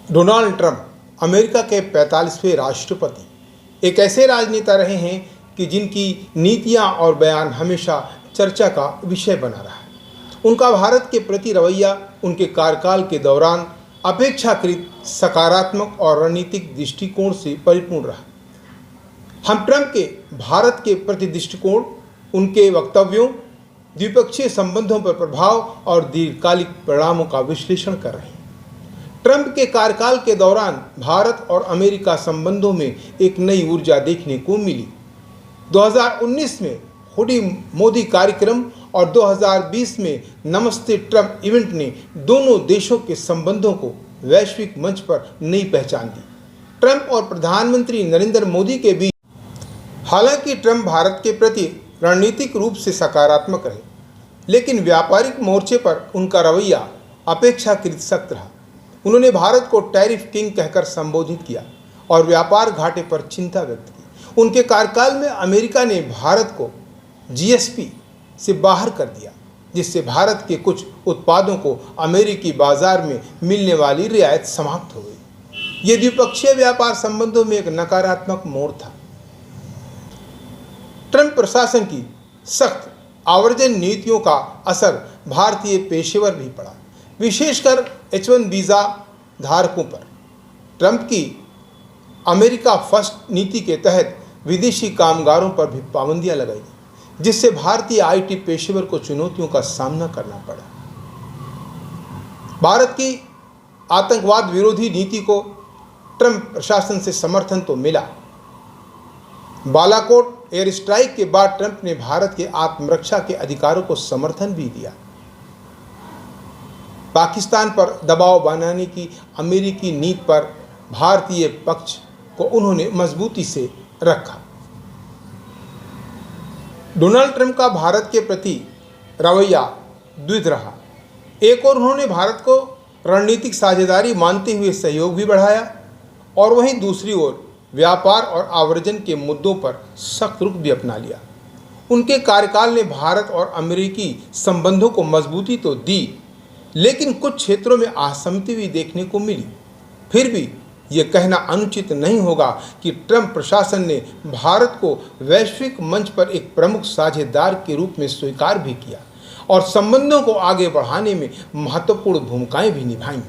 Donald Trump America के 45वें राष्ट्रपति एक ऐसे राजनेता रहे हैं कि जिनकी नीतियां और बयान हमेशा चर्चा का विषय बना रहा है। उनका भारत के प्रति रवैया उनके कार्यकाल के दौरान अपेक्षाकृत सकारात्मक और रणनीतिक दृष्टिकोण से परिपूर्ण रहा। हम ट्रंप के भारत के प्रति दृष्टिकोण, उनके वक्तव्यों, द्विपक्षीय संबंधों पर प्रभाव और दीर्घकालिक परिणामों का विश्लेषण कर रहे हैं। ट्रंप के कार्यकाल के दौरान भारत और अमेरिका संबंधों में एक नई ऊर्जा देखने को मिली। 2019 में हुडी मोदी कार्यक्रम और 2020 में नमस्ते ट्रंप इवेंट ने दोनों देशों के संबंधों को वैश्विक मंच पर नई पहचान दी। ट्रंप और प्रधानमंत्री नरेंद्र मोदी के बीच हालांकि ट्रंप भारत के प्रति रणनीतिक रूप से सकारात्मक रहे, लेकिन व्यापारिक मोर्चे पर उनका रवैया अपेक्षाकृत सख्त रहा। उन्होंने भारत को टैरिफ किंग कहकर संबोधित किया और व्यापार घाटे पर चिंता व्यक्त की। उनके कार्यकाल में अमेरिका ने भारत को जीएसपी से बाहर कर दिया, जिससे भारत के कुछ उत्पादों को अमेरिकी बाजार में मिलने वाली रियायत समाप्त हो गई। ये द्विपक्षीय व्यापार संबंधों में एक नकारात्मक मोड़ था। ट्रंप प्रशासन की सख्त आव्रजन नीतियों का असर भारतीय पेशेवर भी पड़ा, विशेषकर H1 वीज़ा धारकों पर। ट्रंप की अमेरिका फर्स्ट नीति के तहत विदेशी कामगारों पर भी पाबंदियां लगाई गई, जिससे भारतीय आईटी पेशेवर को चुनौतियों का सामना करना पड़ा। भारत की आतंकवाद विरोधी नीति को ट्रंप प्रशासन से समर्थन तो मिला। बालाकोट एयर स्ट्राइक के बाद ट्रंप ने भारत के आत्मरक्षा के अधिकारों को समर्थन भी दिया। पाकिस्तान पर दबाव बनाने की अमेरिकी नीति पर भारतीय पक्ष को उन्होंने मजबूती से रखा। डोनाल्ड ट्रंप का भारत के प्रति रवैया द्विधा रहा। एक और उन्होंने भारत को रणनीतिक साझेदारी मानते हुए सहयोग भी बढ़ाया, और वहीं दूसरी ओर व्यापार और आव्रजन के मुद्दों पर सख्त रुख भी अपना लिया। उनके कार्यकाल ने भारत और अमेरिकी संबंधों को मजबूती तो दी, लेकिन कुछ क्षेत्रों में असहमति भी देखने को मिली। फिर भी ये कहना अनुचित नहीं होगा कि ट्रंप प्रशासन ने भारत को वैश्विक मंच पर एक प्रमुख साझेदार के रूप में स्वीकार भी किया और संबंधों को आगे बढ़ाने में महत्वपूर्ण भूमिकाएं भी निभाई।